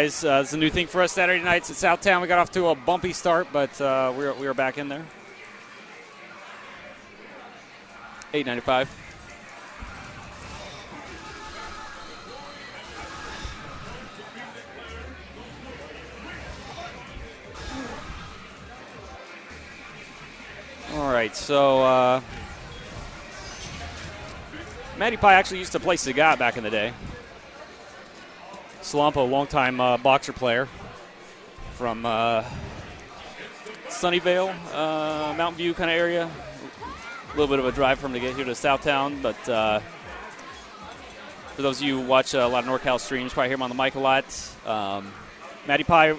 It's a new thing for us Saturday nights at Southtown. We got off to a bumpy start, but we were back in there. $8.95. All right, so Matty Pie actually used to play Sagat back in the day. Slumpo, longtime boxer player from Sunnyvale, Mountain View kind of area. A little bit of a drive for him to get here to Southtown, but for those of you who watch a lot of NorCal streams, probably hear him on the mic a lot. Matty Pie,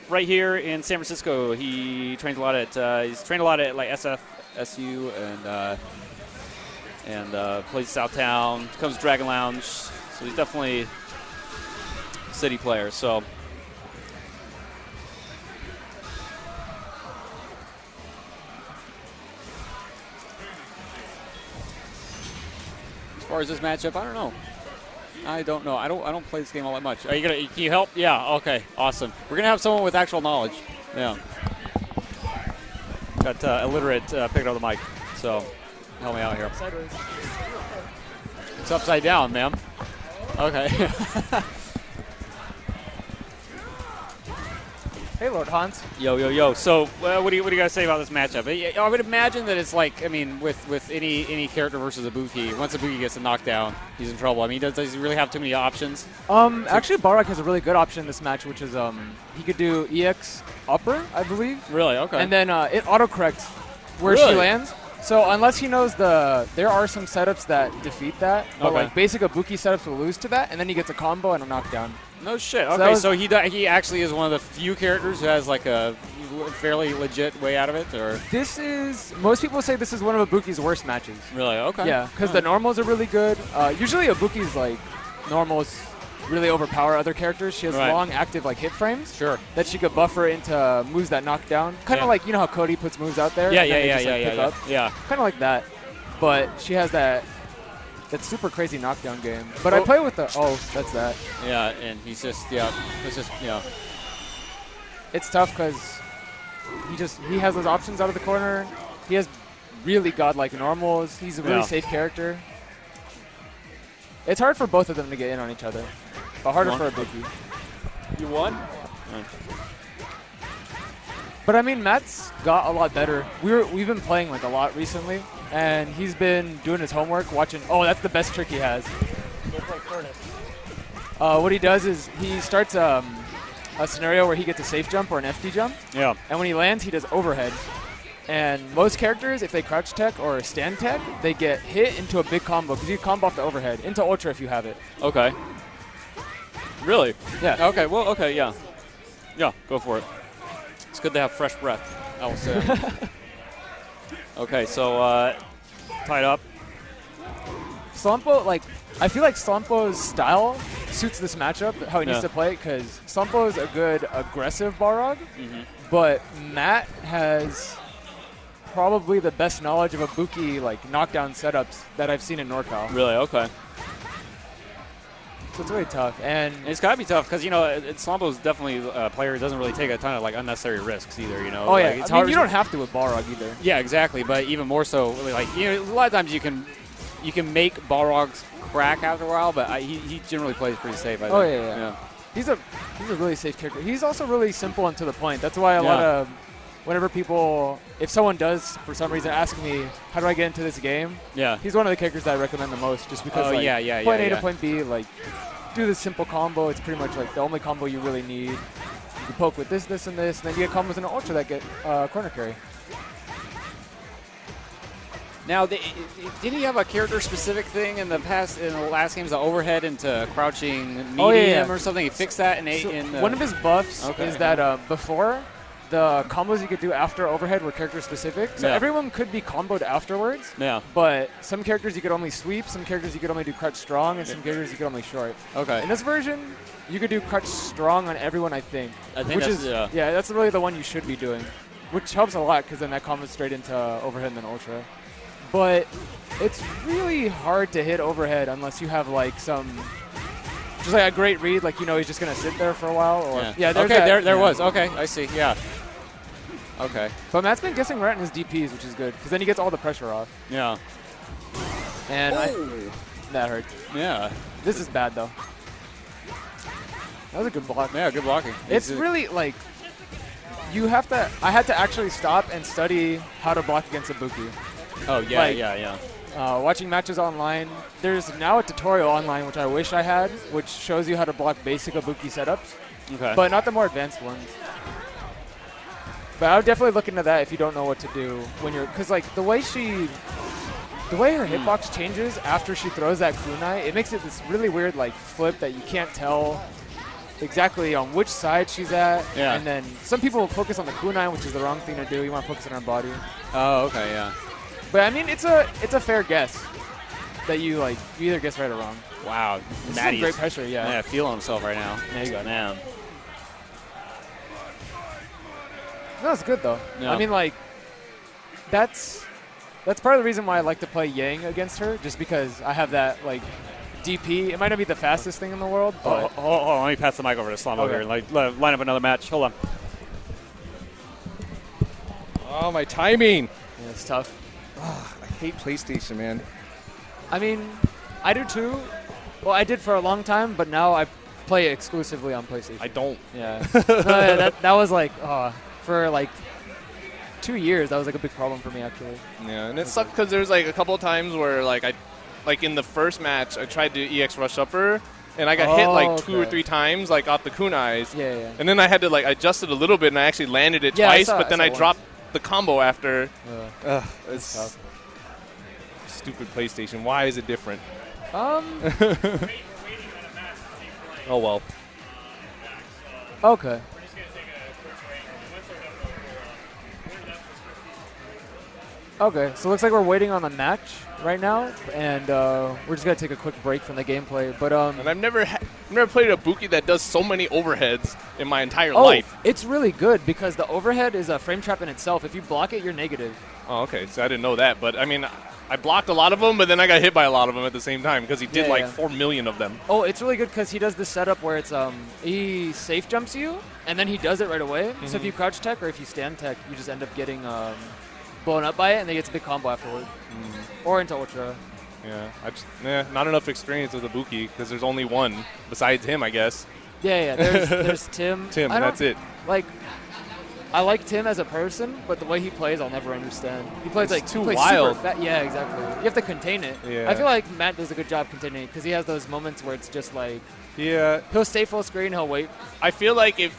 right here in San Francisco, he trains a lot at he's trained a lot at like SFSU and plays Southtown. Comes to Dragon Lounge, so he's definitely city player. So as far as this matchup, I don't know. I don't play this game all that much. Can you help? Yeah. Okay. Awesome. We're gonna have someone with actual knowledge. Yeah. Got illiterate picking up the mic, so help me out here. Sideways. It's upside down, ma'am. Okay. Hey, Lord Hans. Yo. So, what do you got to say about this matchup? I would imagine that it's like, I mean, with any character versus Ibuki, once Ibuki gets a knockdown, he's in trouble. I mean, does he really have too many options? Actually, Balrog has a really good option in this match, which is he could do EX upper, I believe. Really? Okay. And then it autocorrects where she lands. So unless he knows there are some setups that defeat that, but like basic Ibuki setups will lose to that, and then he gets a combo and a knockdown. No shit. Okay, so he actually is one of the few characters who has like a fairly legit way out of it, or most people say this is one of Ibuki's worst matches. Really? Okay. Yeah, because the normals are really good. Usually Ibuki's like normals really overpower other characters. She has long active like hit frames. Sure. That she could buffer into moves that knock down. Kind of like, you know how Cody puts moves out there? Yeah. Kind of like that. But she has that super crazy knockdown game. But I play with that's that. Yeah, and he's just, It's tough because he has those options out of the corner. He has really godlike normals. He's a really safe character. It's hard for both of them to get in on each other, but harder for Ibuki. You won? But I mean, Matt's got a lot better. We've been playing like a lot recently, and he's been doing his homework, watching. Oh, that's the best trick he has. Go play Furnace. What he does is he starts a scenario where he gets a safe jump or an FD jump. Yeah. And when he lands, he does overhead. And most characters, if they crouch tech or stand tech, they get hit into a big combo because you combo off the overhead into ultra if you have it. Okay. Really? Yeah. Okay. Well. Okay. Yeah. Yeah. Go for it. It's good to have fresh breath, I will say. Okay. So tied up. Slumpo, I feel like Slumpo's style suits this matchup, how he needs to play it, because Slumpo is a good aggressive Balrog, but Matt has probably the best knowledge of Ibuki knockdown setups that I've seen in NorCal. Really? Okay. So it's really tough, and it's got to be tough because Slumpo's definitely a player who doesn't really take a ton of unnecessary risks either. Oh yeah, I mean, you don't have to with Balrog either. Yeah, exactly. But even more so, a lot of times you can make Balrogs crack after a while, but he generally plays pretty safe. I think. Oh yeah. He's a really safe character. He's also really simple and to the point. That's why a lot of whenever if someone does for some reason ask me how do I get into this game, he's one of the characters that I recommend the most, just because point A to point B, do this simple combo. It's pretty much the only combo you really need. You poke with this, and this, and then you get combos in an ultra that get corner carry. Now, did he have a character-specific thing in the last games, the overhead into crouching medium or something? He fixed that one of his buffs is that before, the combos you could do after overhead were character-specific. So everyone could be comboed afterwards. Yeah. But some characters you could only sweep, some characters you could only do crouch strong, and some characters you could only short. Okay. In this version, you could do crouch strong on everyone, I think. That's that's really the one you should be doing, which helps a lot because then that combos straight into overhead and then ultra. But it's really hard to hit overhead unless you have some Just like a great read, like he's just gonna sit there for a while. Or there was. Okay, I see. Yeah. Okay. But Matt's been guessing right in his DPs, which is good because then he gets all the pressure off. Yeah. And that hurts. Yeah. This is bad though. That was a good block. Yeah, good blocking. It's really like I had to actually stop and study how to block against Ibuki. Oh yeah, Watching matches online, there's now a tutorial online which I wish I had, which shows you how to block basic Ibuki setups, but not the more advanced ones. But I would definitely look into that if you don't know what to do when you're, because like the way her hitbox changes after she throws that kunai, it makes it this really weird like flip that you can't tell exactly on which side she's at. Yeah. And then some people focus on the kunai, which is the wrong thing to do. You want to focus on her body. Oh, okay, yeah. But I mean, it's a fair guess that you either guess right or wrong. Wow, Maddie's great pressure, yeah, feeling himself right now. There you go, man. No, it's good though. Yeah. I mean, like that's part of the reason why I like to play Yang against her, just because I have that like DP. It might not be the fastest thing in the world, but hold on, let me pass the mic over to Slum over here and line up another match. Hold on. Oh, my timing. Yeah, it's tough. Oh, I hate PlayStation, man. I mean, I do too. Well, I did for a long time, but now I play exclusively on PlayStation. I don't. Yeah. No, that was like for like 2 years. That was like a big problem for me actually. Yeah, and it sucked because there's like a couple of times where like in the first match I tried to EX rush up her. And I got hit like 2 or 3 times, like off the kunais. Yeah. And then I had to like adjust it a little bit, and I actually landed it twice. But then I dropped the combo after. It's tough. Stupid PlayStation. Why is it different? Oh well. Okay. Okay, so it looks like we're waiting on the match right now, and we're just gonna take a quick break from the gameplay. But and I've never played a Ibuki that does so many overheads in my entire life. It's really good because the overhead is a frame trap in itself. If you block it, you're negative. Oh, okay. So I didn't know that, but I mean, I blocked a lot of them, but then I got hit by a lot of them at the same time because he did 4 million of them. Oh, it's really good because he does this setup where it's he safe jumps you, and then he does it right away. Mm-hmm. So if you crouch tech or if you stand tech, you just end up getting blown up by it, and then he gets a big combo afterward. Or into Ultra. Yeah, not enough experience with Ibuki because there's only one besides him, I guess. Yeah. There's Tim. Tim, that's it. Like, I like Tim as a person, but the way he plays, I'll never understand. He plays too plays wild. Super yeah, exactly. You have to contain it. Yeah. I feel like Matt does a good job containing it because he has those moments where it's just like, yeah, he'll stay full screen, he'll wait. I feel like if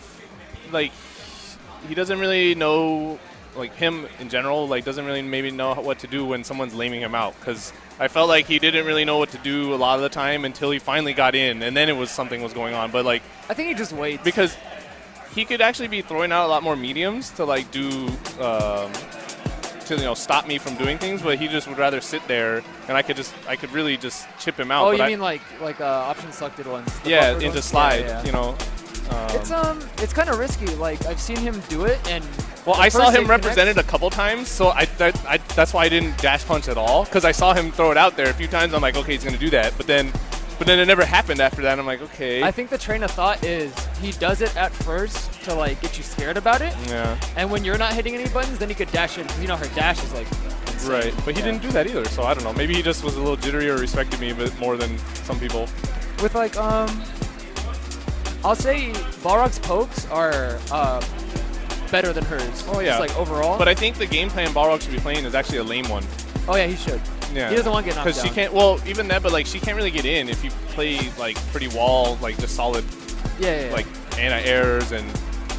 he doesn't really know. Like him in general, doesn't really maybe know what to do when someone's laming him out. Because I felt like he didn't really know what to do a lot of the time until he finally got in, and then something was going on. But I think he just waits because he could actually be throwing out a lot more mediums to do to stop me from doing things. But he just would rather sit there, and I could really just chip him out. Oh, you mean like option selected ones? Yeah, into ones? slide. Yeah. It's kind of risky. Like I've seen him do it, and I saw him represented a couple times, so that's why I didn't dash punch at all, because I saw him throw it out there a few times. I'm like, okay, he's gonna do that, but then it never happened after that. I'm like, okay. I think the train of thought is he does it at first to get you scared about it. Yeah. And when you're not hitting any buttons, then he could dash it, because her dash is insane. Right. But he didn't do that either, so I don't know. Maybe he just was a little jittery or respected me a bit more than some people. With I'll say Balrog's pokes are better than hers. Oh, yeah. Just overall. But I think the game plan Balrog should be playing is actually a lame one. Oh, yeah, he should. Yeah. He doesn't want to get knocked down. Because she can't, well, even that, but she can't really get in if you play pretty wall, just solid, anti-airs and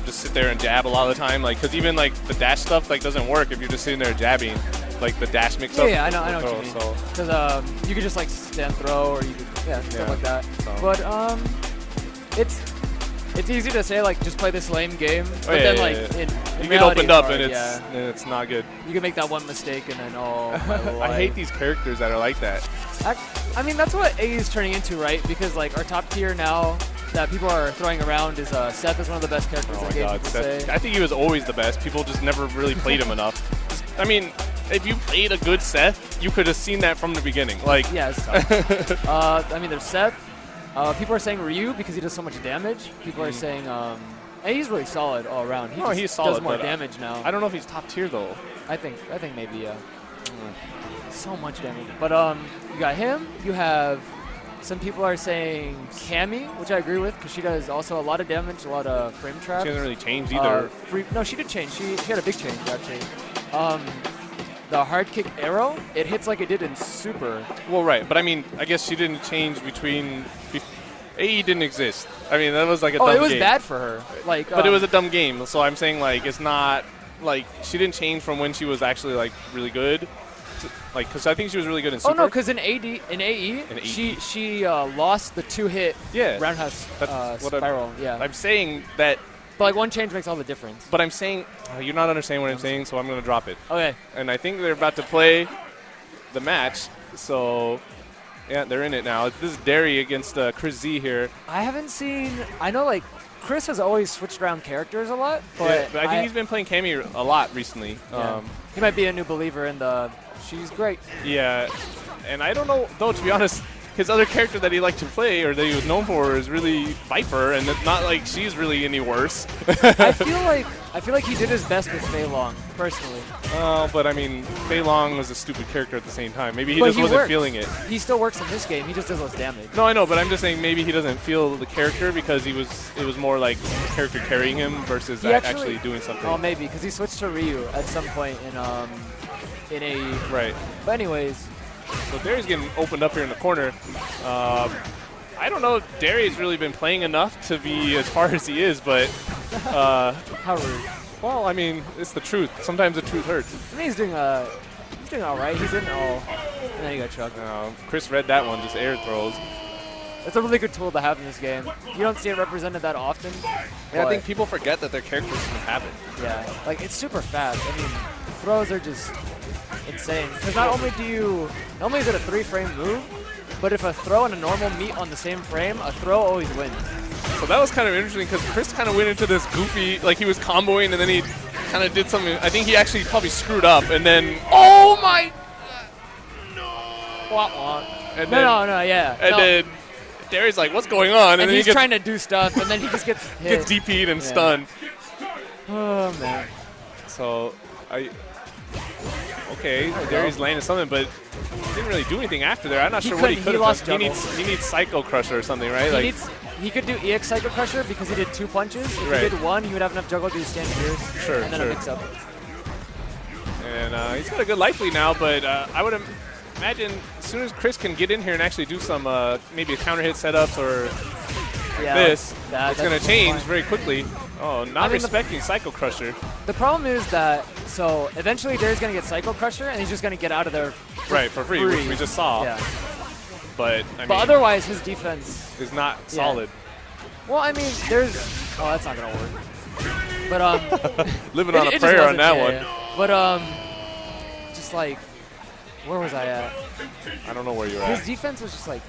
just sit there and jab a lot of the time. Because even the dash stuff doesn't work if you're just sitting there jabbing. The dash mix-up. Yeah, I know what you mean. Because you could just stand throw, or you could, stuff like that. So. But it's easy to say just play this lame game, but then in get opened up and it's not good. You can make that one mistake and then I hate these characters that are like that. I mean, that's what A is turning into, right? Because our top tier now that people are throwing around is Seth is one of the best characters in the game. I think he was always the best. People just never really played him enough. I mean, if you played a good Seth, you could have seen that from the beginning. Yeah, it's tough. I mean, there's Seth. People are saying Ryu because he does so much damage. People are saying, and he's really solid all around. He's solid. Does more damage now. I don't know if he's top tier though. I think maybe so much damage. But you got him. You have some people are saying Cammy, which I agree with because she does also a lot of damage, a lot of frame traps. She hasn't really changed either. No, she did change. She had a big change actually. The hard kick arrow, it hits like it did in Super. Well, right, but I mean, I guess she didn't change between. AE didn't exist. I mean, that was like a dumb game. Oh, it was bad for her. Like, but it was a dumb game, so I'm saying like it's not like she didn't change from when she was actually like really good. Like, because I think she was really good in Super. Oh no, because in AE, she lost the 2-hit roundhouse spiral. I'm saying that. But like one change makes all the difference. But I'm saying you're not understanding what I'm saying, so I'm going to drop it. Okay. And I think they're about to play the match, so yeah, they're in it now. This is Derry against Chris Z here. I haven't seen. I know like Chris has always switched around characters a lot, but, but I think he's been playing Cammy a lot recently. Yeah. He might be a new believer in the. She's great. Yeah, and I don't know though. To be honest, his other character that he liked to play or that he was known for is really Viper, and it's not like she's really any worse. I feel like he did his best with Fei Long, personally. Oh, but I mean, Fei Long was a stupid character at the same time. Maybe he just wasn't feeling it. He still works in this game. He just does less damage. No, I know, but I'm just saying maybe he doesn't feel the character because it was more like the character carrying him versus actually doing something. Oh, maybe because he switched to Ryu at some point in AE. Right. But anyways. So Derry's getting opened up here in the corner. I don't know if Derry's really been playing enough to be as far as he is, but... How rude. Well, I mean, it's the truth. Sometimes the truth hurts. I mean, he's doing all right. He's in all... And then he got chucked. Chris read that one, just air throws. It's a really good tool to have in this game. You don't see it represented that often. Yeah, I think people forget that their characters can have it. Yeah, like it's super fast. I mean, throws are just insane. Because not only is it a 3-frame move, but if a throw and a normal meet on the same frame, a throw always wins. So that was kind of interesting because Chris kind of went into this goofy, like he was comboing and then he kind of did something. I think he actually probably screwed up and then, oh my, no. And then Derry's like, what's going on? And then he's trying to do stuff and then he just gets hit. Gets DP'd and stunned. Oh, man. So, okay, Derry's landed something, but he didn't really do anything after there. I'm not sure what he could have done. He needs Psycho Crusher or something, right? He could do EX Psycho Crusher because he did 2 punches. If he did 1, he would have enough juggle to do stand gears. Sure, and then a mix-up. And he's got a good life lead now, but I would imagine as soon as Chris can get in here and actually do some maybe a counter hit setups or it's going to change very quickly. Oh, not respecting Psycho Crusher. The problem is that, so eventually Derry's going to get Psycho Crusher and he's just going to get out of there for free, which we just saw. Yeah. But otherwise, his defense is not solid. Well, I mean, oh, that's not going to work. But living on a prayer on that one. Yeah. But just like, where was I at? I don't know where you're at. His defense was just like,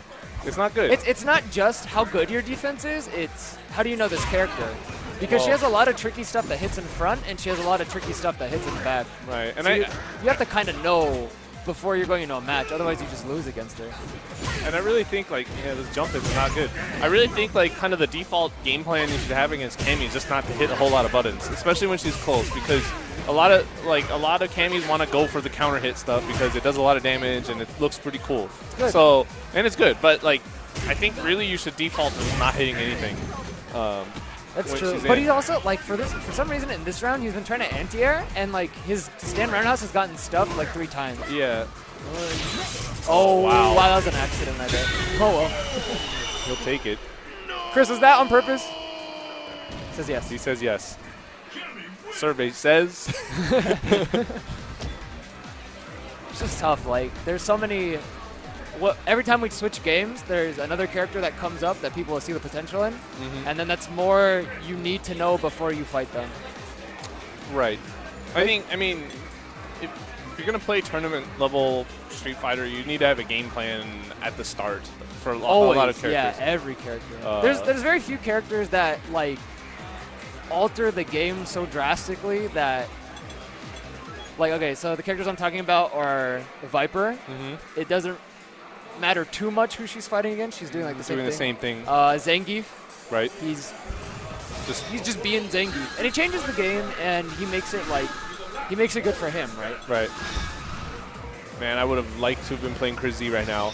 it's not good. It's not just how good your defense is. It's how do you know this character? Because she has a lot of tricky stuff that hits in front, and she has a lot of tricky stuff that hits in back. Right. And so you have to kind of know before you're going into a match. Otherwise, you just lose against her. And I really think, like, this jump is not good. I really think, like, kind of the default game plan you should have against Cammy is just not to hit a whole lot of buttons, especially when she's close, because a lot of Cammys want to go for the counter hit stuff because it does a lot of damage and it looks pretty cool. Good. So, and it's good, but, like, I think really you should default to not hitting anything. That's true. But he's also, like, for some reason in this round, he's been trying to anti-air, and, like, his stand roundhouse has gotten stuffed, like, 3 times. Yeah. Oh, wow. That was an accident, I bet. Oh, well. He'll take it. Chris, was that on purpose? He says yes. He says yes. Survey says. It's just tough. Like, there's so many... every time we switch games, there's another character that comes up that people will see the potential in, and then that's more you need to know before you fight them. Right. I mean, if you're going to play tournament-level Street Fighter, you need to have a game plan at the start for a lot of characters. Yeah, every character. There's very few characters that, like, alter the game so drastically that... Like, okay, so the characters I'm talking about are Viper. It doesn't... matter too much who she's fighting against. She's doing like the same thing. Zangief. Right. He's just being Zangief, and he changes the game, and he makes it good for him, right? Right. Man, I would have liked to have been playing Chris Z right now.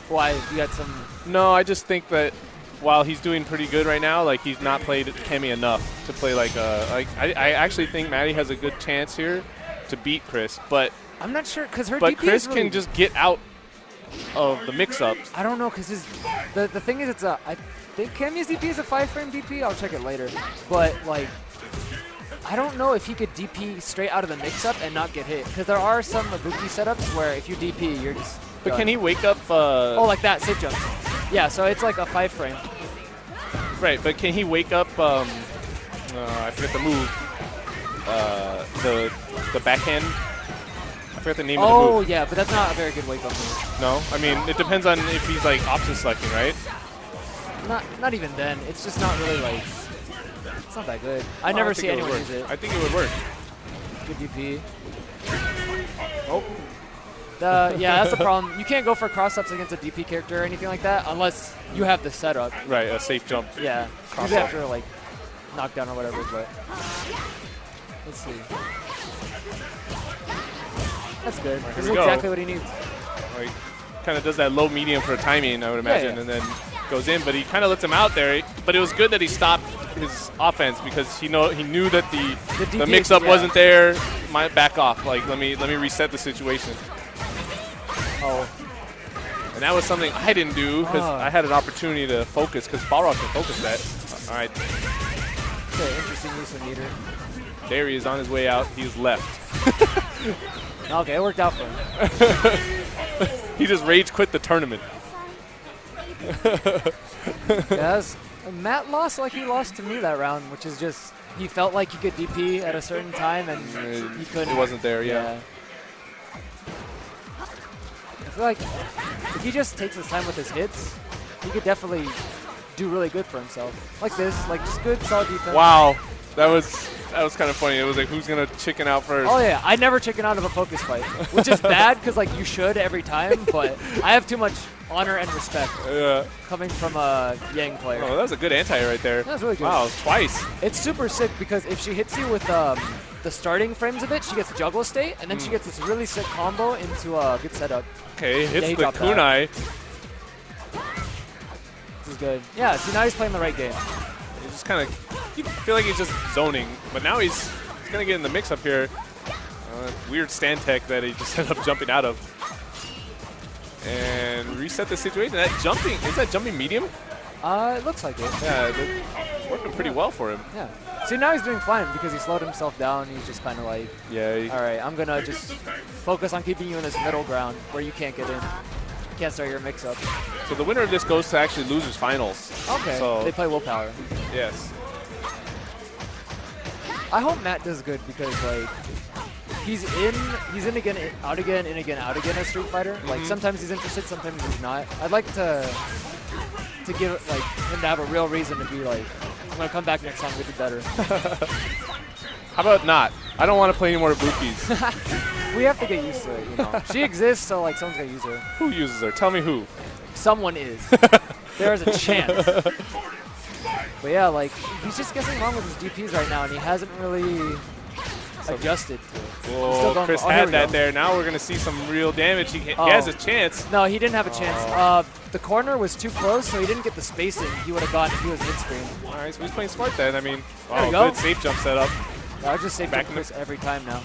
Why? You got some... No, I just think that while he's doing pretty good right now, like he's not played Cammy enough to play like a... I actually think Maddie has a good chance here to beat Chris, but... I'm not sure, because her But DP Chris is really, can just get out of the mix-ups. I don't know, because the thing is, I think Cammy's DP is a 5-frame DP. I'll check it later. But, like, I don't know if he could DP straight out of the mix-up and not get hit, because there are some Ibuki setups where if you DP, you're just But done. can he wake up... oh, like that, safe jump. Yeah, so it's like a 5-frame. Right, but can he wake up... I forget the move. The backhand... I forget the name of the move. Oh, yeah, but that's not a very good wake-up move. No? I mean, it depends on if he's, like, option selecting, right? Not even then. It's just not really, like... It's not that good. I never see anyone use it. I think it would work. Good DP. Oh. Yeah, that's the problem. You can't go for cross-ups against a DP character or anything like that unless you have the setup. Right, a safe jump. Yeah. Usually after, like, knockdown or whatever, but... Let's see. That's good. This is exactly what he needs. Like, kind of does that low medium for timing, I would imagine, and then goes in. But he kind of lets him out there. But it was good that he stopped his offense because he knew that the mix-up wasn't there. Might back off. Like, let me reset the situation. Oh. And that was something I didn't do because I had an opportunity to focus because Balrog can focus that. All right. Okay, interesting use of meter. There he is on his way out. He's left. Okay, it worked out for him. He just rage quit the tournament. Yes. Matt lost like he lost to me that round, which is just he felt like he could DP at a certain time and he couldn't. It wasn't there, yeah. I feel like if he just takes his time with his hits, he could definitely do really good for himself. Like this, like just good, solid defense. Wow. That was kind of funny. It was like, who's going to chicken out first? Oh, yeah. I never chicken out of a focus fight, which is bad because, like, you should every time, but I have too much honor and respect coming from a Yang player. Oh, that was a good anti right there. That was really good. Wow, twice. It's super sick because if she hits you with the starting frames of it, she gets juggle state, and then she gets this really sick combo into a good setup. Okay, hits the kunai. This is good. Yeah, see, now he's playing the right game. He's just kind of, you feel like he's just zoning, but now he's going to get in the mix up here. Weird stand tech that he just ended up jumping out of. And reset the situation. That jumping, is that jumping medium? It looks like it. Yeah, it's working pretty well for him. Yeah. See, now he's doing fine because he slowed himself down. He's just kind of like, all right, I'm going to just focus on keeping you in this middle ground where you can't get in. You can't start your mix-up. So the winner of this goes to actually losers finals. Okay, so they play willpower. Yes. I hope Matt does good because, like, he's in again, out again, in again, out again as Street Fighter. Like, sometimes he's interested, sometimes he's not. I'd like to give, like, him to have a real reason to be like, I'm going to come back next time and do better. How about not? I don't want to play any more Ibukis. We have to get used to it, you know. She exists, so, like, someone's going to use her. Who uses her? Tell me who. Someone is. There is a chance. But yeah, like, he's just getting wrong with his DPs right now, and he hasn't really adjusted to it. Whoa, Chris had that there. Now we're going to see some real damage. He has a chance. No, he didn't have a chance. The corner was too close, so he didn't get the spacing he would have gotten if he was mid-screen. All right, so he's playing smart then. I mean, good safe jump setup. I'll just say back Chris every time now.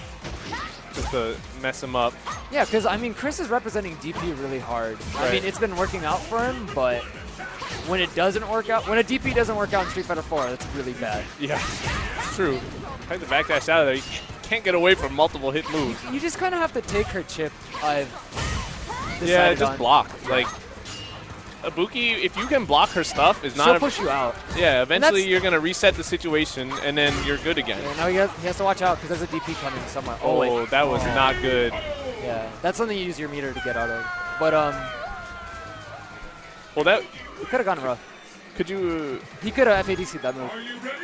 Just to mess him up. Yeah, because, I mean, Chris is representing DP really hard. Right. I mean, it's been working out for him, but when it doesn't work out, when a DP doesn't work out in Street Fighter 4, that's really bad. Yeah, it's true. Tried to backdash out of there. You can't get away from multiple hit moves. You just kind of have to take her chip. Yeah, just block. Like, Ibuki, if you can block her stuff, is not. She'll push you out. Yeah, eventually you're gonna reset the situation, and then you're good again. Yeah, now he has to watch out because there's a DP coming somewhere. Oh, that was not good. Yeah, that's something you use your meter to get out of. But well, that he could have gone rough. Could you? He could have FADC'd that move.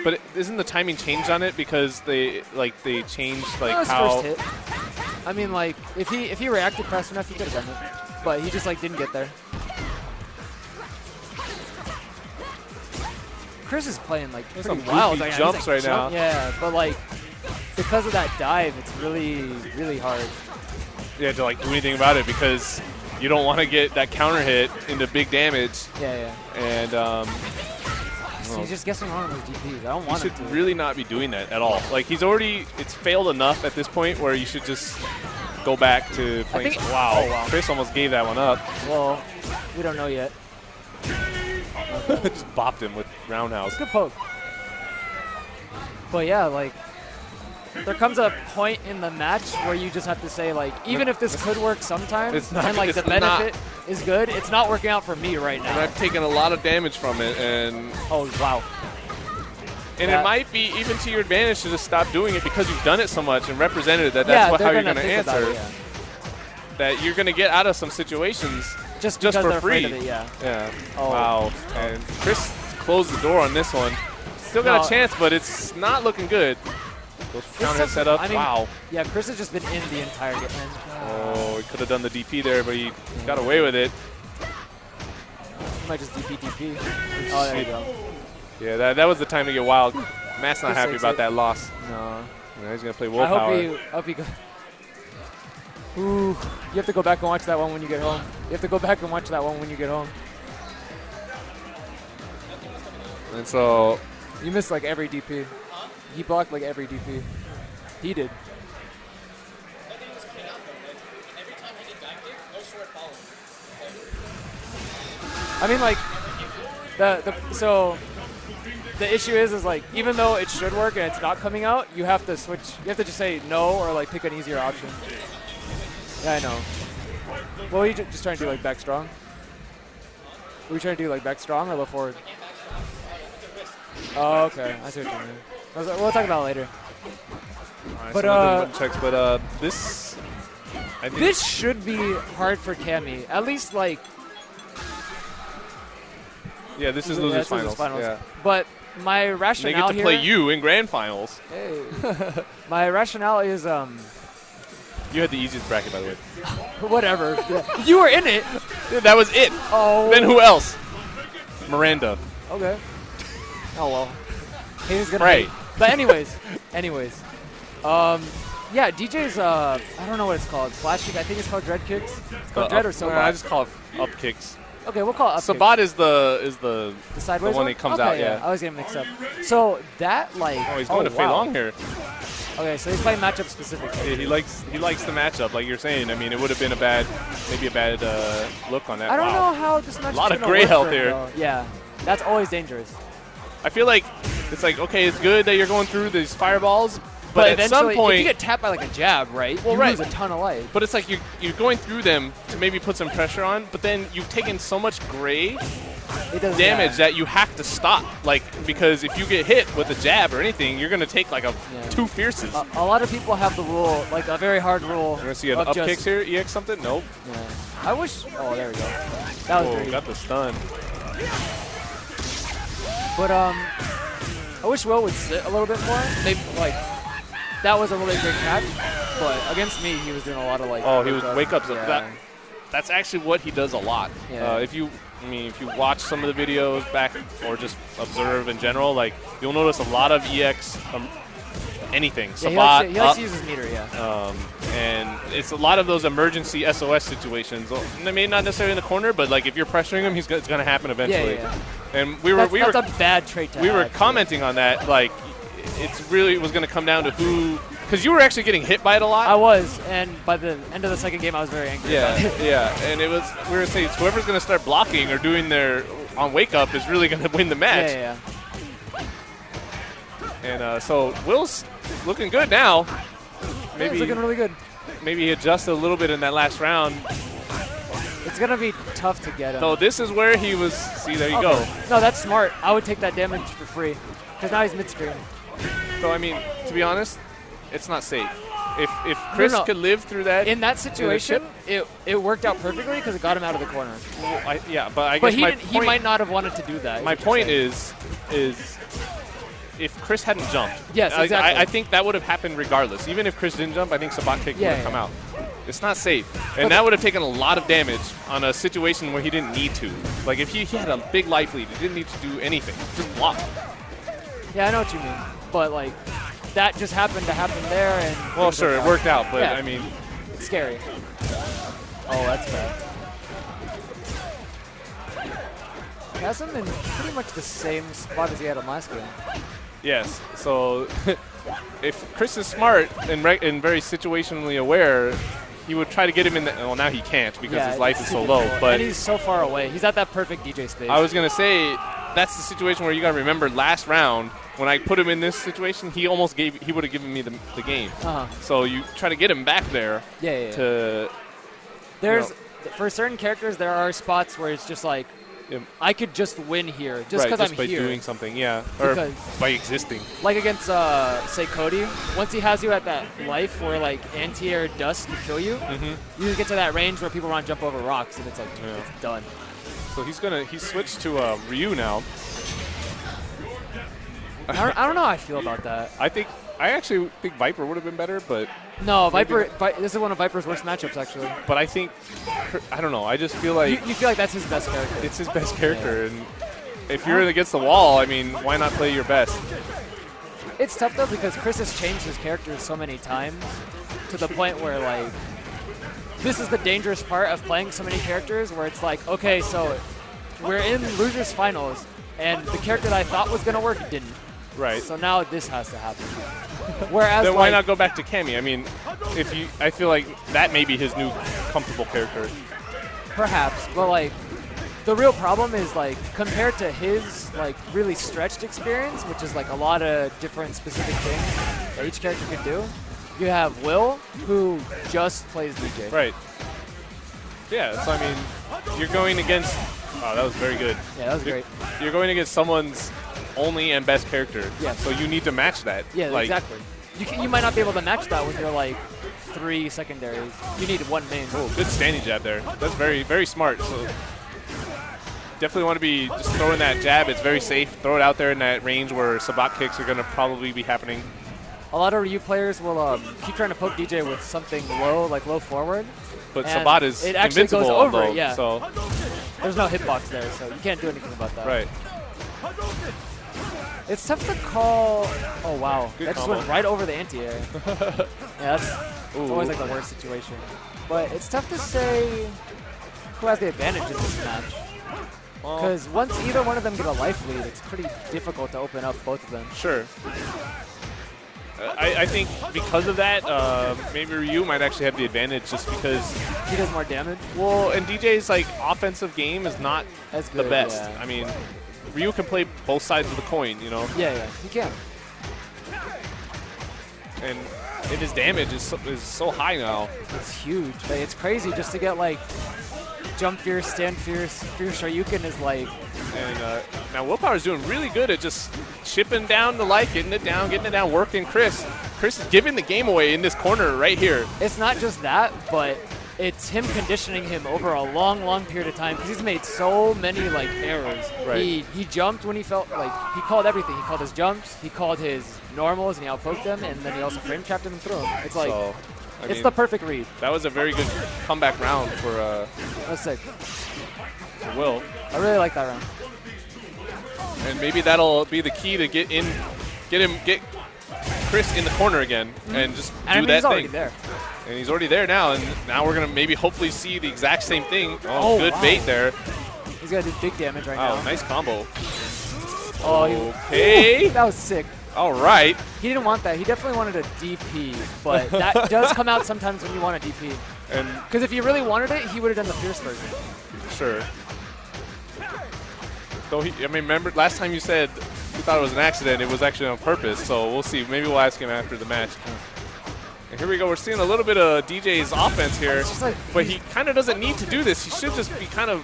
But isn't the timing changed on it because they changed like that was how? First hit. I mean, like if he reacted fast enough, he could have done it. but he just like didn't get there. Chris is playing like pretty wild right now. Jumps like, right now. Yeah, but like because of that dive, it's really hard. Yeah, to like do anything about it because you don't want to get that counter hit into big damage. Yeah. And so he's just guessing wrong with those DPs. I don't want him to. You should really not be doing that at all. Like he's already, it's failed enough at this point where you should just go back to playing. Wow, Chris almost gave that one up. Well, we don't know yet. Just bopped him with roundhouse. Good poke. But yeah, like there comes a point in the match where you just have to say like, even if this could work sometimes, and like the benefit is good, it's not working out for me right now. And I've taken a lot of damage from it, and oh wow. And it might be even to your advantage to just stop doing it because you've done it so much and represented that that's how you're going to answer. That you're going to get out of some situations just for free. Yeah. Oh. Wow. And Chris closed the door on this one. Still got a chance, but it's not looking good. Those counter setups. I mean, wow. Yeah, Chris has just been in the entire game. Oh, he could have done the DP there, but he got away with it. He might just DP. Oh, there you go. Yeah, that was the time to get wild. Matt's not happy about that loss. No. Yeah, he's going to play willpower. I hope he goes. Ooh, you have to go back and watch that one when you get home. And so you missed like every DP. He blocked like every DP. He did. I mean, like so the issue is like even though it should work and it's not coming out, you have to switch. You have to just say no or like pick an easier option. Yeah, I know. What were you just trying to do, like back strong? Were you trying to do like back strong or low forward? Oh, okay. I see what you mean. We'll talk about it later. Right, but checks, this I think this should be hard for Cammy. At least like. Yeah, this is losers finals. Yeah. But my rationale they get to play you in grand finals. Hey. My rationale is You had the easiest bracket, by the way. Whatever. You were in it. Yeah, that was it. Oh. Then who else? Miranda. Okay. Oh well. He's gonna. Right. But anyways. Yeah, DJ's I don't know what it's called. Flash kick. I think it's called dread kicks. It's called dread or Sabat. I just call it up kicks. Okay, we'll call it up Sabat is the sideways one that comes out. Yeah. I was getting mixed up. So that like. Oh, he's going to Fei Long here. Okay, so he's playing matchup specific. Yeah, he likes the matchup, like you're saying. I mean, it would have been maybe a bad look on that. I don't know how this matchup. A lot of gray health here. Yeah, that's always dangerous. I feel like it's like, okay, it's good that you're going through these fireballs, but at some point, if you get tapped by like a jab, right? Well, you lose a ton of life. But it's like you're going through them to maybe put some pressure on, but then you've taken so much gray damage that you have to stop. Like, because if you get hit with a jab or anything, you're going to take like two fierces. A lot of people have the rule, like a very hard rule. You're going to see an up kicks here, EX something? Nope. Yeah. I wish. Oh, there we go. That was great. Got the stun. But I wish Will would sit a little bit more. That was a really great catch, but against me, he was doing a lot of like. Oh, he was wake ups. Yeah. That's actually what he does a lot. Yeah. If you watch some of the videos back or just observe in general, like you'll notice a lot of EX anything. Yeah, Sabat, he likes to use his meter, yeah. And it's a lot of those emergency SOS situations. They may not necessarily in the corner, but like if you're pressuring him, it's going to happen eventually. Yeah. And that's a bad trait to have. We were commenting on that, like it was going to come down to who, because you were actually getting hit by it a lot. I was, and by the end of the second game, I was very angry. Yeah, about it. Yeah, and we were saying whoever's going to start blocking or doing their on wake up is really going to win the match. Yeah. And so Will's looking good now. Maybe he's looking really good. Maybe he adjusted a little bit in that last round. It's going to be tough to get him. So this is where he was. See, there you go. No, that's smart. I would take that damage for free because now he's mid-screen. So, I mean, to be honest, it's not safe. If Chris could live through that. In that situation, it worked out perfectly because it got him out of the corner. Well, but I guess he might not have wanted to do that. My point is if Chris hadn't jumped. Yes, exactly. I think that would have happened regardless. Even if Chris didn't jump, I think Sabat kick would have come out. It's not safe. And that would have taken a lot of damage on a situation where he didn't need to. Like, if he had a big life lead, he didn't need to do anything. Just block. Yeah, I know what you mean. But, like, that just happened to happen there. And well, sure, it worked out. But, yeah. I mean. It's scary. Oh, that's bad. He has him in pretty much the same spot as he had him last game. Yes. So if Chris is smart and very situationally aware, he would try to get him in the. Well, now he can't because his life is so low. But and he's so far away. He's at that perfect DJ space. I was going to say that's the situation where you got to remember last round when I put him in this situation, he would have given me the game. So you try to get him back there. Yeah. There's for certain characters there are spots where it's just like. I could just win here just because I'm here. Just by doing something, or by existing. Like against, say, Cody, once he has you at that life where, like, anti-air dust can kill you, you just get to that range where people want to jump over rocks, and it's like, it's done. So he's switched to Ryu now. I don't know how I feel about that. I actually think Viper would have been better, but... No, Viper. This is one of Viper's worst matchups, actually. But I think... I don't know. I just feel like... You feel like that's his best character. It's his best character, and if you're against the wall, I mean, why not play your best? It's tough, though, because Chris has changed his characters so many times to the point where, like... This is the dangerous part of playing so many characters, where it's like, okay, so we're in losers finals, and the character that I thought was going to work didn't. Right. So now this has to happen. Whereas, then why not go back to Cammy? I mean, I feel like that may be his new comfortable character. Perhaps, but like, the real problem is like compared to his like really stretched experience, which is like a lot of different specific things that each character can do. You have Will, who just plays DJ. Right. Yeah. So I mean, you're going against. Oh, that was very good. Yeah, that was great. You're going against someone's only and best character. Yeah. So you need to match that. Yeah, like, exactly. You might not be able to match that with your like 3 secondaries. You need one main. Oh, good standing jab there. That's very, very smart. So definitely want to be just throwing that jab. It's very safe. Throw it out there in that range where sabak kicks are going to probably be happening. A lot of Ryu players will keep trying to poke DJ with something low, like low forward. But Sabat is it actually invincible goes over low, it, yeah. So there's no hitbox there, so you can't do anything about that. Right. It's tough to call. Oh wow, good that just combo. went right over the anti-air. Yeah, that's always like the worst situation. But it's tough to say who has the advantage in this match. Because once either one of them get a life lead, it's pretty difficult to open up both of them. Sure. I think because of that, maybe Ryu might actually have the advantage just because he does more damage. Well, and DJ's like offensive game is not as good, the best. Yeah. I mean, Ryu can play both sides of the coin, you know. Yeah, he can. And his damage is so high now. It's huge. Like, it's crazy just to get like jump fierce, stand fierce, fierce Shoryuken is like. And now Willpower is doing really good at just chipping down the life, getting it down, working Chris. Chris is giving the game away in this corner right here. It's not just that, but it's him conditioning him over a long, long period of time because he's made so many like errors. Right. He jumped when he felt like he called everything. He called his jumps, he called his normals, and he outpoked them, and then he also frame trapped him and threw him. It's like it's the perfect read. That was a very good comeback round for. That's sick. Will. I really like that round. And maybe that'll be the key to get Chris in the corner again and just do that he's thing. Already there. And he's already there now, and now we're gonna maybe hopefully see the exact same thing. Oh, good bait there. He's gonna do big damage right now. Oh, nice combo. Oh, okay. That was sick. All right. He didn't want that. He definitely wanted a DP, but that does come out sometimes when you want a DP. And because if he really wanted it, he would have done the fierce version. Sure. So I mean, remember last time you said you thought it was an accident. It was actually on purpose. So we'll see. Maybe we'll ask him after the match. And here we go. We're seeing a little bit of DJ's offense here, but he kind of doesn't need to do this. He should just be kind of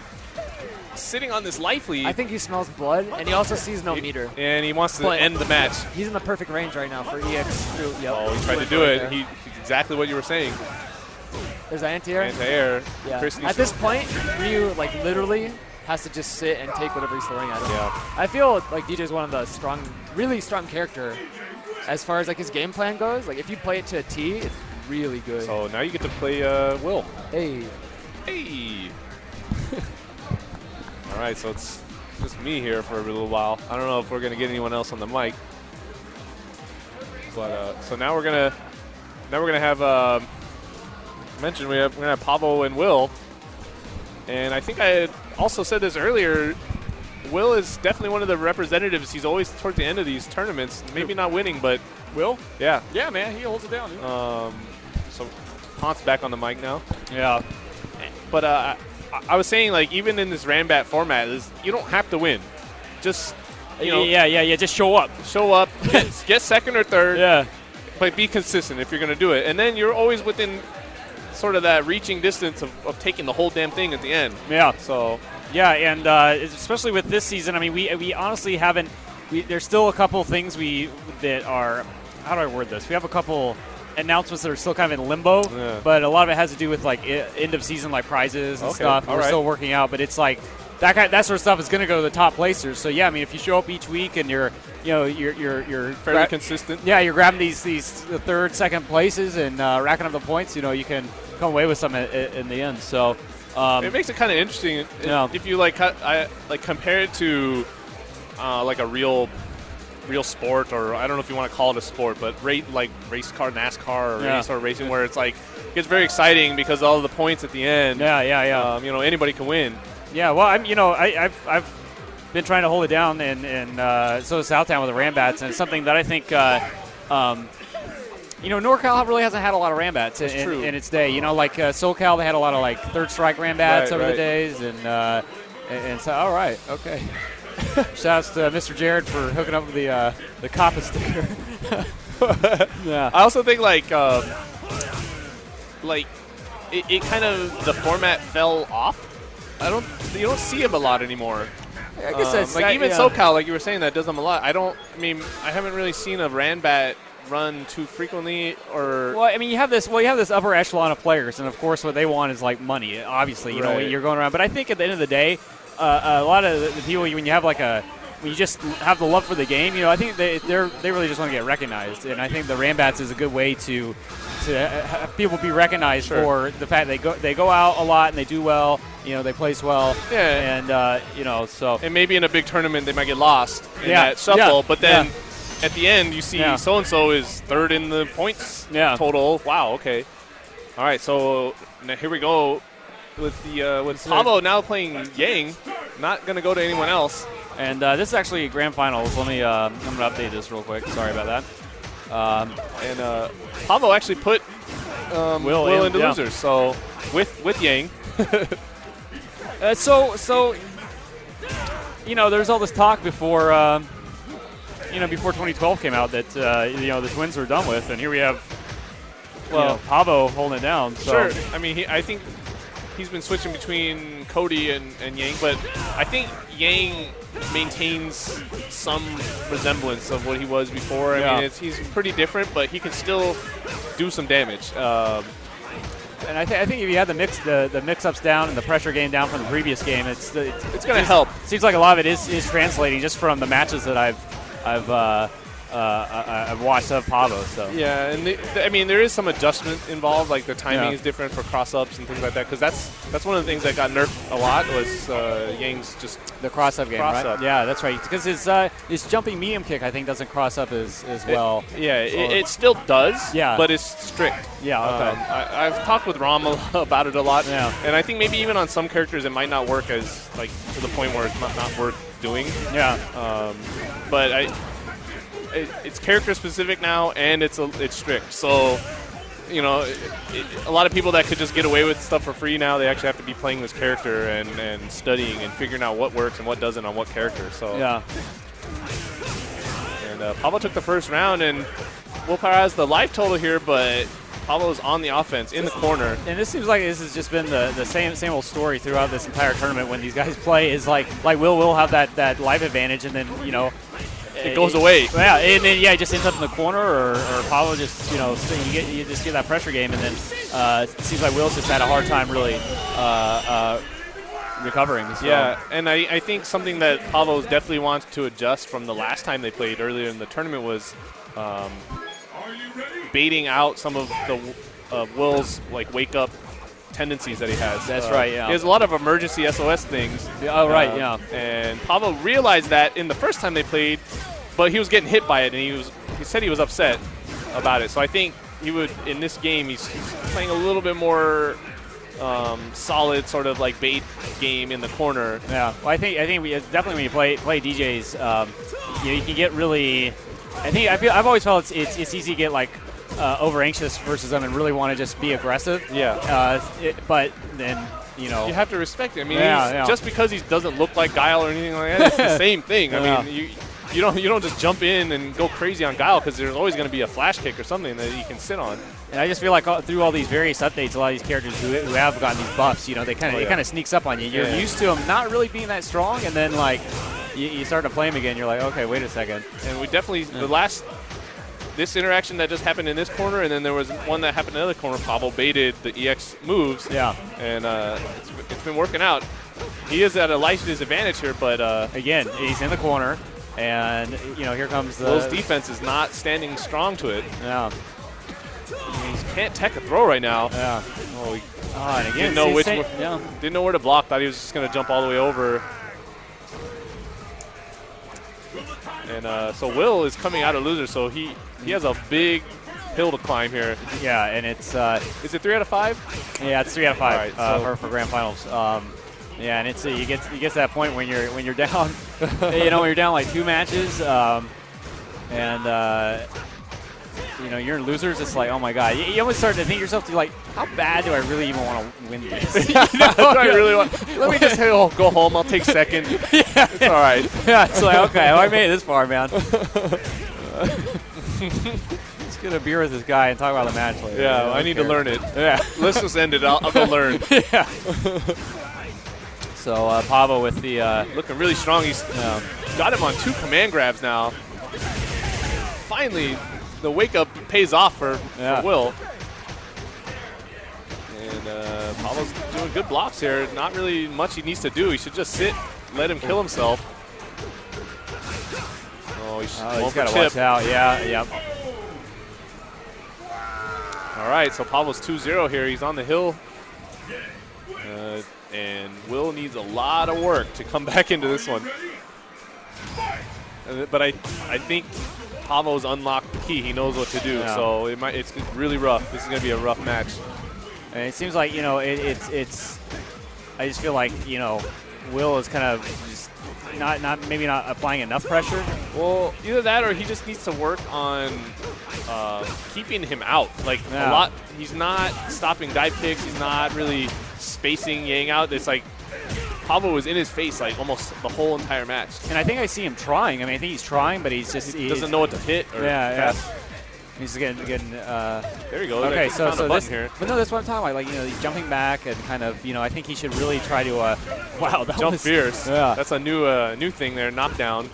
sitting on this life lead. I think he smells blood, and he also sees no meter. And he wants to end the match. He's in the perfect range right now for EX through. Yep. Oh, he tried to do it. Exactly what you were saying. There's anti-air. Anti-air. Yeah. At this point, Ryu like literally has to just sit and take whatever he's throwing at him. Yeah. I feel like DJ's one of the really strong character as far as like his game plan goes. Like if you play it to a T, it's really good. So now you get to play Will. Hey. Hey. All right, so it's just me here for a little while. I don't know if we're going to get anyone else on the mic. But so now we're going to have mentioned we're going to have Pavo and Will. And I think I had also said this earlier. Will is definitely one of the representatives. He's always towards the end of these tournaments, maybe not winning, but Will? Yeah. Yeah, man, he holds it down. So Hans's back on the mic now. Yeah. But I was saying, like, even in this Ranbat format, you don't have to win. Just, you know. Yeah. Just show up. Show up, get second or third. Yeah. But be consistent if you're going to do it. And then you're always within sort of that reaching distance of taking the whole damn thing at the end. Yeah. So. Yeah, and especially with this season, I mean, we honestly haven't. There's still a couple things that are. How do I word this? We have a couple announcements that are still kind of in limbo, but a lot of it has to do with like end of season like prizes and stuff. We're still working out, but it's like that sort of stuff is going to go to the top placers. So yeah, I mean, if you show up each week and you're fairly consistent. Yeah, you're grabbing these third, second places and racking up the points. You know, you can come away with some in the end. So. It makes it kind of interesting if you compare it to like a real sport, or I don't know if you want to call it a sport, but like race car, NASCAR, or any sort of racing where it's like it gets very exciting because all of the points at the end. Yeah. You know, anybody can win. Yeah. Well, I've been trying to hold it down, and so is Southtown with the Ranbats, and it's something that I think. You know, NorCal really hasn't had a lot of Ranbats in its day. You know, like SoCal, they had a lot of like third strike Ranbats over the days, and so all right, okay. Shouts to Mr. Jared for hooking up with the Kappa sticker. Yeah. I also think like it kind of the format fell off. You don't see him a lot anymore. I guess that's like even SoCal, like you were saying, that does them a lot. I haven't really seen a Ranbat run too frequently, or well, I mean, you have this upper echelon of players, and of course, what they want is like money. Obviously, you know, you're going around. But I think at the end of the day, a lot of the people, when you have when you just have the love for the game, you know, I think they really just want to get recognized, and I think the Ranbats is a good way to have people be recognized for the fact they go out a lot and they do well. You know, they place well. Yeah, and you know, so and maybe in a big tournament they might get lost in that shuffle, but then. Yeah. At the end, you see so-and-so is third in the points total. Wow, okay. All right, so now here we go with Pavo now playing Yang. Not going to go to anyone else. And this is actually grand finals. Let me I'm going to update this real quick. Sorry about that. And Pavo actually put Will into losers. So with Yang. So you know, there's all this talk before before 2012 came out that the twins were done with, and here we have Pavo holding it down. So. Sure. I mean, I think he's been switching between Cody and Yang, but I think Yang maintains some resemblance of what he was before. I mean, he's pretty different, but he can still do some damage. And I think if you had the mix-ups down and the pressure game down from the previous game, it's going to help. Seems like a lot of it is translating just from the matches that I've watched of Pavo. So yeah, and I mean there is some adjustment involved, like the timing is different for cross-ups and things like that, because that's one of the things that got nerfed a lot was Yang's just the cross-up game, right? Yeah, that's right, because his jumping medium kick I think doesn't cross up as well. It still does, but it's strict. Yeah, okay. I've talked with Ram about it a lot, and I think maybe even on some characters it might not work as like to the point where it's not worth doing. Yeah. But it's character specific now, and it's strict. So, you know, a lot of people that could just get away with stuff for free now, they actually have to be playing this character and studying and figuring out what works and what doesn't on what character. So yeah. And Pablo took the first round, and Willpower has the life total here, but Pablo's on the offense in the corner. And this seems like this has just been the same old story throughout this entire tournament when these guys play is like Will have that life advantage, and then, you know, it goes away. Yeah, and then he just ends up in the corner, or Pablo just, you know, you just get that pressure game, and then it seems like Will's just had a hard time really recovering. So. Yeah, and I think something that Pablo definitely wants to adjust from the last time they played earlier in the tournament was baiting out some of of Will's like wake up tendencies that he has. That's right. Yeah. He has a lot of emergency SOS things. Oh right. Yeah. And Pavo realized that in the first time they played, but he was getting hit by it, and he said he was upset about it. So I think he would in this game he's playing a little bit more solid sort of like bait game in the corner. Yeah. Well, I think we definitely when you play DJs, you can get really. I've always felt it's easy to get like over anxious versus them and really want to just be aggressive. Yeah. But then you have to respect it. I mean, just because he doesn't look like Guile or anything like that, it's the same thing. I mean, you don't just jump in and go crazy on Guile because there's always going to be a flash kick or something that you can sit on. And I just feel like through all these various updates, a lot of these characters who have gotten these buffs, they kind of sneaks up on you. You're used to them not really being that strong, and then like you start to play them again. You're like, okay, wait a second. And we definitely this interaction that just happened in this corner, and then there was one that happened in the other corner. Pablo baited the EX moves. Yeah. And it's been working out. He is at a light disadvantage here, but again, he's in the corner, and here comes the. Will's defense is not standing strong to it. Yeah. He can't tech a throw right now. Yeah. And again, didn't know where to block. Thought he was just going to jump all the way over. And so Will is coming out a loser, so he has a big hill to climb here. Yeah, and it's is it 3 out of 5? Yeah, it's 3 out of 5 right, for grand finals. Yeah, and it's you get to that point when you're down, when you're down like 2 matches, and you're in losers. It's like, oh my god, you almost start to think to yourself, like, how bad do I really even want to win this? Do I really want? Let me just go home. I'll take second. It's all right. Yeah, it's like, okay, well, I made it this far, man. Let's get a beer with this guy and talk about the match later. Yeah, I need to learn it. Yeah, let's just end it. I'll go learn. Yeah. So Pavo with the looking really strong. He's got him on 2 command grabs now. Finally, the wake up pays off for Will. And Pavo's doing good blocks here. Not really much he needs to do. He should just sit, let him kill himself. He's got to watch out. Yeah, yep. All right, so Pavo's 2-0 here. He's on the hill. And Will needs a lot of work to come back into this one. But I think Pavo's unlocked the key. He knows what to do. Yeah. So it's really rough. This is going to be a rough match. And it seems like it's. I just feel like Will is kind of just maybe not applying enough pressure. Well, either that or he just needs to work on keeping him out. Like a lot. He's not stopping dive kicks. He's not really spacing Yang out. It's like Pablo was in his face like almost the whole entire match. And I think I see him trying. I mean, I think he's trying, but he doesn't know what to hit or pass. He's getting. There we go. Okay, so this. Here. But no, that's what I'm talking about. Like he's jumping back and kind of. I think he should really try to. Wow, that jump was fierce. Yeah, that's a new thing there. Knockdown.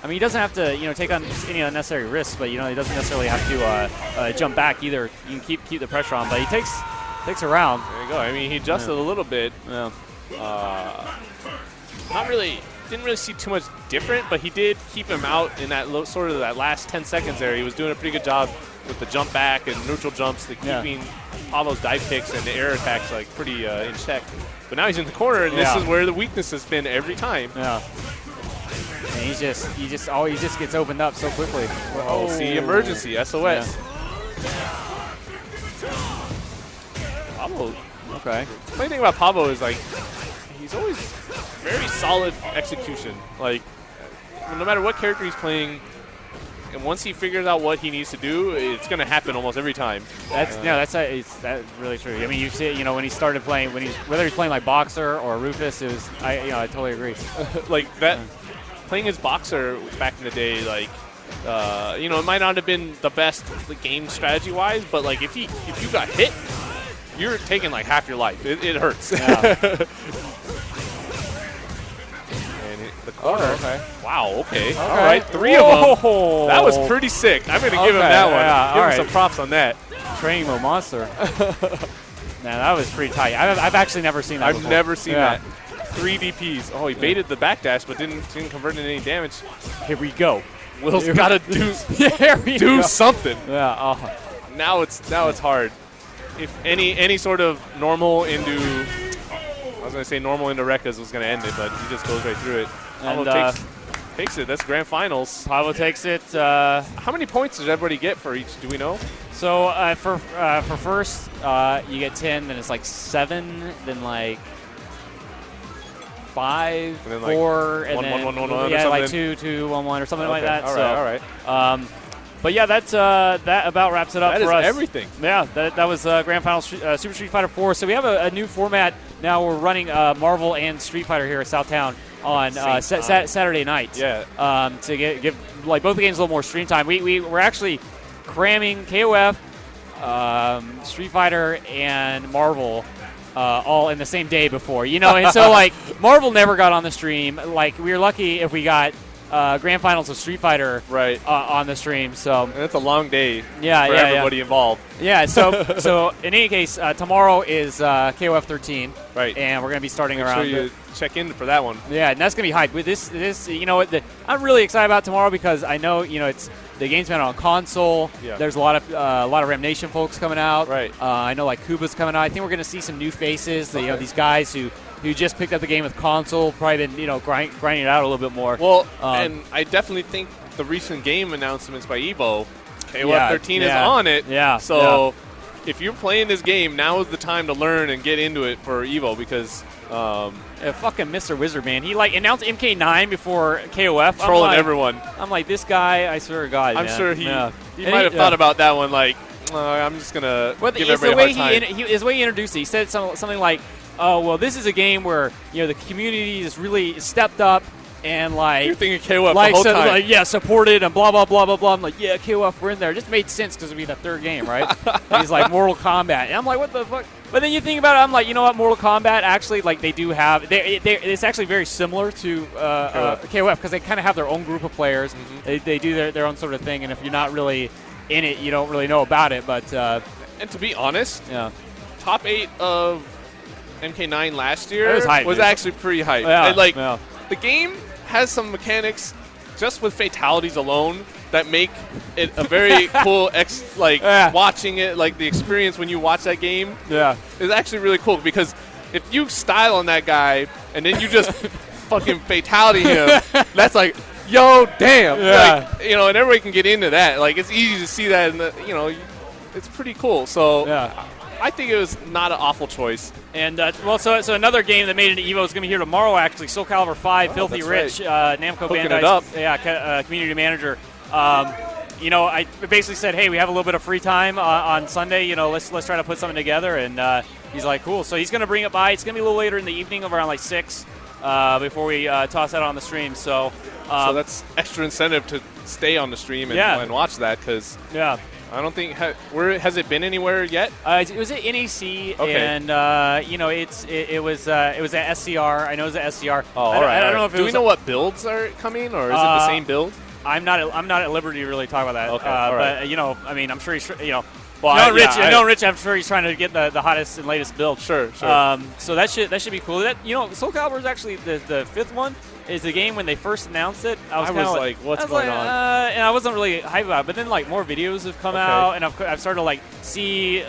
I mean, he doesn't have to take on any unnecessary risks, but he doesn't necessarily have to jump back either. You can keep the pressure on, but he takes a round. There you go. I mean, he adjusted a little bit. Yeah. Didn't really see too much different, but he did keep him out in that sort of that last 10 seconds there. He was doing a pretty good job with the jump back and neutral jumps, keeping Pablo's dive kicks and the air attacks like pretty in check. But now he's in the corner, and this is where the weakness has been every time. Yeah. And he just gets opened up so quickly. Oh, see, emergency, SOS. Yeah. Pablo. Okay. The funny thing about Pablo is like he's always very solid execution. Like no matter what character he's playing, and once he figures out what he needs to do, it's going to happen almost every time. That's really true. I mean, you see, when he started playing, whether he's playing like Boxer or Rufus, it was I totally agree. Like that, playing as Boxer back in the day, like it might not have been the best game strategy wise, but like if you got hit, you're taking like half your life. It hurts. Yeah. The corner. Oh, okay. Wow, okay. All right, 3 of them. That was pretty sick. I'm going to give him that one. Yeah, give him some props on that. Training mode monster. Man, that was pretty tight. I've actually never seen that before. Never seen that. 3 DPs. Oh, he baited the backdash, but didn't convert into any damage. Here we go. Will's got to do something. Yeah. Now it's hard. if any sort of normal into, I was going to say normal into Rekkas was going to end it, but he just goes right through it. And takes it. That's grand finals. Pablo takes it. How many points does everybody get for each? Do we know? So for first, you get 10, then it's like 7, then like 5, and then like 4, and 1, then 1, 1, 1, yeah, or like 2, 2, 1, 1, or something like that. All right. But yeah, that about wraps it up for us. That is everything. Yeah, that was Grand Final Super Street Fighter 4. So we have a new format now. We're running Marvel and Street Fighter here at Southtown on Saturday night. Yeah. To give like both the games a little more stream time. We're actually cramming KOF, Street Fighter, and Marvel all in the same day before. And so like Marvel never got on the stream. Like we were lucky if we got Grand Finals of Street Fighter on the stream. So and it's a long day for everybody involved. Yeah, so in any case, tomorrow is KOF 13. Right. And we're going to be starting Make around. sure you check in for that one. Yeah, and that's going to be hype. With this, I'm really excited about tomorrow because I know, it's the game's been on console. Yeah. There's a lot of Ram Nation folks coming out. Right. I know like Kuba's coming out. I think we're going to see some new faces. These guys who just picked up the game with console, probably been grinding it out a little bit more. Well, and I definitely think the recent game announcements by Evo, KOF 13 is on it. Yeah. So if you're playing this game, now is the time to learn and get into it for Evo because fucking Mr. Wizard, man. He announced MK9 before KOF. Trolling everyone. I'm like, this guy, I swear to God, I'm man. sure he might have thought about that one like, I'm just going to give everybody a hard time. His way he introduced it, he said something like, oh, well, this is a game where, the community is really stepped up and, like... You're thinking KOF the whole time. Like, yeah, supported and blah, blah, blah, blah, blah. I'm like, yeah, KOF, we're in there. It just made sense because it would be the third game, right? And he's like, Mortal Kombat. And I'm like, what the fuck? But then you think about it, I'm like, you know what? Mortal Kombat, actually, like, they do have... it's actually very similar to KOF because they kind of have their own group of players. Mm-hmm. They do their own sort of thing, and if you're not really in it, you don't really know about it. But and to be honest, top 8 of MK9 last year was actually pretty hype. Yeah, the game has some mechanics just with fatalities alone that make it a very cool watching it, like the experience when you watch that game is actually really cool because if you style on that guy and then you just fucking fatality him, that's like, yo, damn. And everybody can get into that. Like, it's easy to see that, it's pretty cool. So I think it was not an awful choice. And, so another game that made it to EVO is going to be here tomorrow, actually. Soul Calibur 5, Filthy Rich, Namco Bandai's community manager. I basically said, hey, we have a little bit of free time on Sunday. Let's try to put something together. And he's like, cool. So he's going to bring it by. It's going to be a little later in the evening, around like 6, before we toss that on the stream. So that's extra incentive to stay on the stream and watch that because I don't think has it been anywhere yet? It was at NEC, and it was at SCR. I know it was at SCR. Oh, all right. I don't know if do we know what builds are coming, or is it the same build? I'm not at liberty to really talk about that. Okay, all right. But I'm sure he's Rich. I'm sure he's trying to get the hottest and latest build. Sure. So that should be cool. Soul Calibur is actually the fifth one. Is the game when they first announced it? I was like, what's going on? And I wasn't really hyped about it. But then more videos have come out, and I've started to see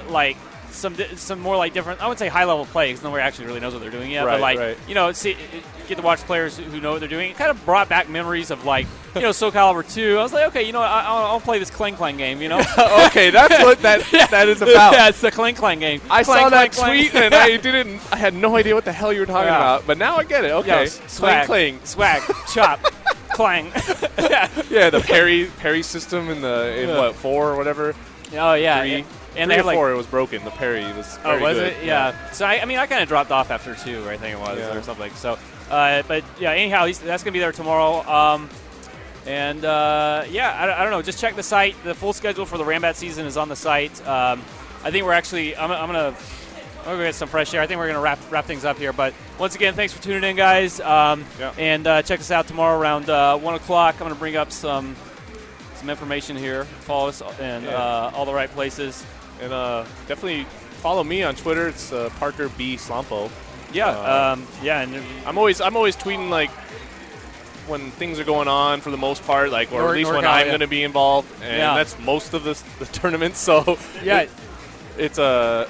some more different. I wouldn't say high level play because nobody actually really knows what they're doing yet. Right, but get to watch players who know what they're doing. It kind of brought back memories of Soul Calibur 2. I was like, okay, I'll play this Clang Clang game. Okay, that's what that is about. Yeah, it's the Clang Clang game. I saw that tweet and I had no idea what the hell you were talking about. But now I get it. Okay, swag, chop, clang. Yeah, the parry system in 4 or whatever. Oh yeah. 3. And 3 they or 4, it was broken. The parry was very was good. It? Yeah. So I kind of dropped off after 2, I think it was, or something. So, but yeah. Anyhow, that's gonna be there tomorrow. I don't know. Just check the site. The full schedule for the Ranbat season is on the site. I think we're actually. I'm gonna get some fresh air. I think we're gonna wrap things up here. But once again, thanks for tuning in, guys. And check us out tomorrow around 1 o'clock. I'm gonna bring up some information here. Follow us in all the right places. And definitely follow me on Twitter. It's Parker B. Slompo. And I'm always tweeting when things are going on for the most part, or at least when I'm going to be involved, and that's most of the tournaments. So it's a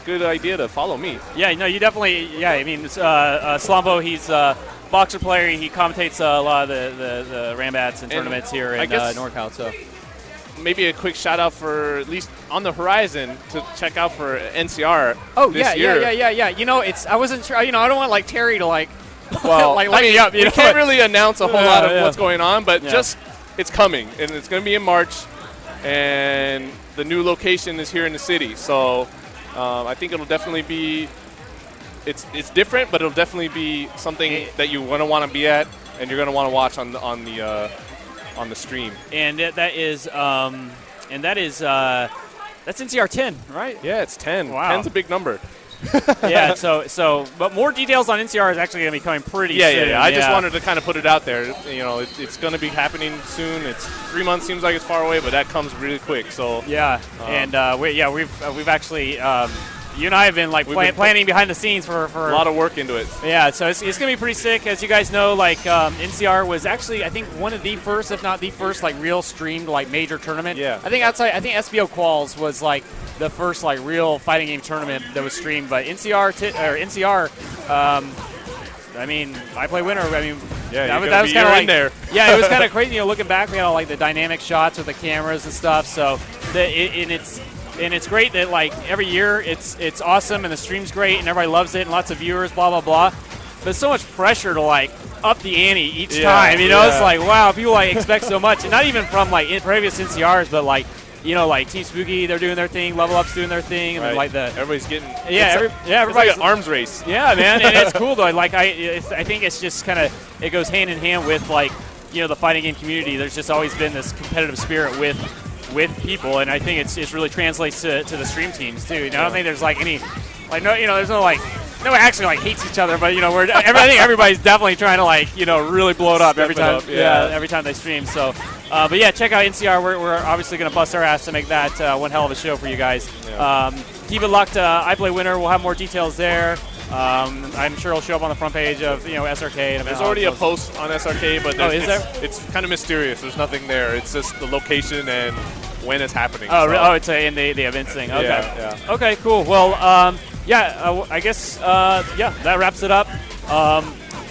good idea to follow me. Yeah, no, you definitely. Yeah, I mean, Slumbo, he's a boxer player. He commentates a lot of the Ranbats and tournaments here in NorCal. So maybe a quick shout out for at least on the horizon to check out for NCR. Oh this year. yeah. You know, I wasn't sure. You know, I don't want like Terry to like. Well, like light me up. We can't really announce a whole lot of what's going on, but Yeah. it's coming, and it's going to be in March, and the new location is here in the city. So I think it'll definitely be. It's different, but it'll definitely be something that you want to be at, and you're going to want to watch on the stream. And that's NCR 10, right? Yeah, it's 10. Wow. 10's a big number. Yeah. So, but more details on NCR is actually going to be coming pretty soon. Yeah. I just wanted to kind of put it out there. You know, it's going to be happening soon. It's 3 months. Seems like it's far away, but that comes really quick. So yeah, we've actually. You and I have been like planning behind the scenes for a lot of work into it. Yeah, so it's going to be pretty sick. As you guys know, like NCR was actually, I think, one of the first, if not the first, like real streamed like major tournament. Yeah. I think SBO Quals was like the first like real fighting game tournament that was streamed. But NCR, I mean, I play winner. I mean, yeah, that was kind of like there. Yeah, it was kind of crazy. You know, looking back, we had all like the dynamic shots with the cameras and stuff. So it's great that like every year it's awesome and the stream's great and everybody loves it and lots of viewers, blah blah blah. But it's so much pressure to like up the ante each time. You know, it's like wow, people like expect so much, and not even from like previous NCRs, but like you know, like Team Spooky, they're doing their thing, Level Up's doing their thing, and then like everybody's getting everybody's like an arms race. Yeah, man, and it's cool though. Like I think it's just kind of it goes hand in hand with like you know the fighting game community. There's just always been this competitive spirit with people, and I think it's really translates to the stream teams too. You know, I don't think there's like any like no, you know, there's no like no one actually like hates each other, but you know, I think everybody's definitely trying to like you know really blow it up every time. Every time they stream. So, but yeah, check out NCR. We're obviously gonna bust our ass to make that one hell of a show for you guys. Yeah. Keep it locked. I Play Winner. We'll have more details there. I'm sure it'll show up on the front page of SRK. And there's already a post on SRK, but is there? It's kind of mysterious. There's nothing there. It's just the location and when it's happening. It's in the events thing. Okay. Yeah. Okay. Cool. Well, I guess that wraps it up.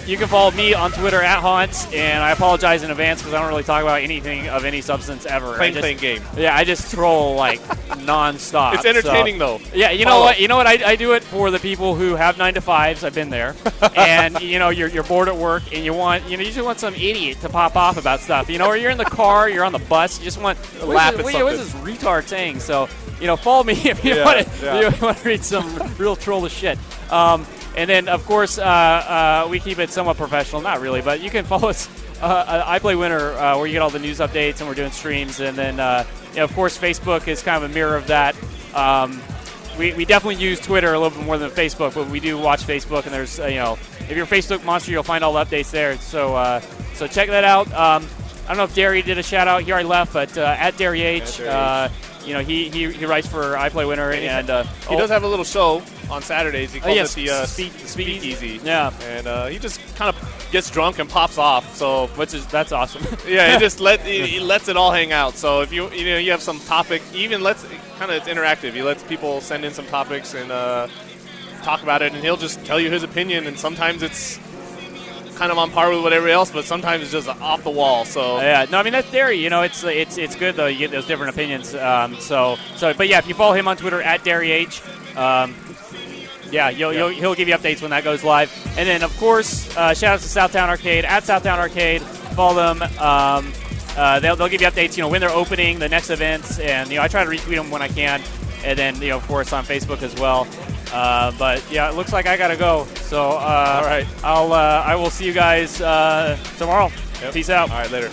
You can follow me on Twitter at Haunts, and I apologize in advance because I don't really talk about anything of any substance ever. Playing game. Yeah, I just troll like nonstop. It's entertaining though. Yeah, you know what? I do it for the people who have 9 to 5s. I've been there, and you're bored at work, and you just want some idiot to pop off about stuff. Or you're in the car, you're on the bus, you just want to laugh at something. What's this retard saying? So follow me if you want to read some real trollish shit. And then, of course, we keep it somewhat professional. Not really, but you can follow us. I Play Winner, where you get all the news updates, and we're doing streams. And then, of course, Facebook is kind of a mirror of that. We definitely use Twitter a little bit more than Facebook, but we do watch Facebook. And there's, if you're a Facebook monster, you'll find all the updates there. So check that out. I don't know if Derry did a shout out. He already left, but at Derry H. He writes for I Play Winner, and he does have a little show on Saturdays. He calls it the Speakeasy. Yeah, and he just kind of gets drunk and pops off. So that's awesome. Yeah, he lets it all hang out. So if you have some topic, it's interactive. He lets people send in some topics and talk about it, and he'll just tell you his opinion. And sometimes it's kind of on par with whatever else, but sometimes it's just off the wall. So that's Derry. It's good though. You get those different opinions. But yeah, if you follow him on Twitter at DerryH, he'll give you updates when that goes live. And then of course, shout out to Southtown Arcade at Southtown Arcade. Follow them. They'll give you updates. When they're opening, the next events, and I try to retweet them when I can. And then of course on Facebook as well. But yeah, it looks like I gotta go. So all right, I will see you guys tomorrow. Yep. Peace out. All right, later.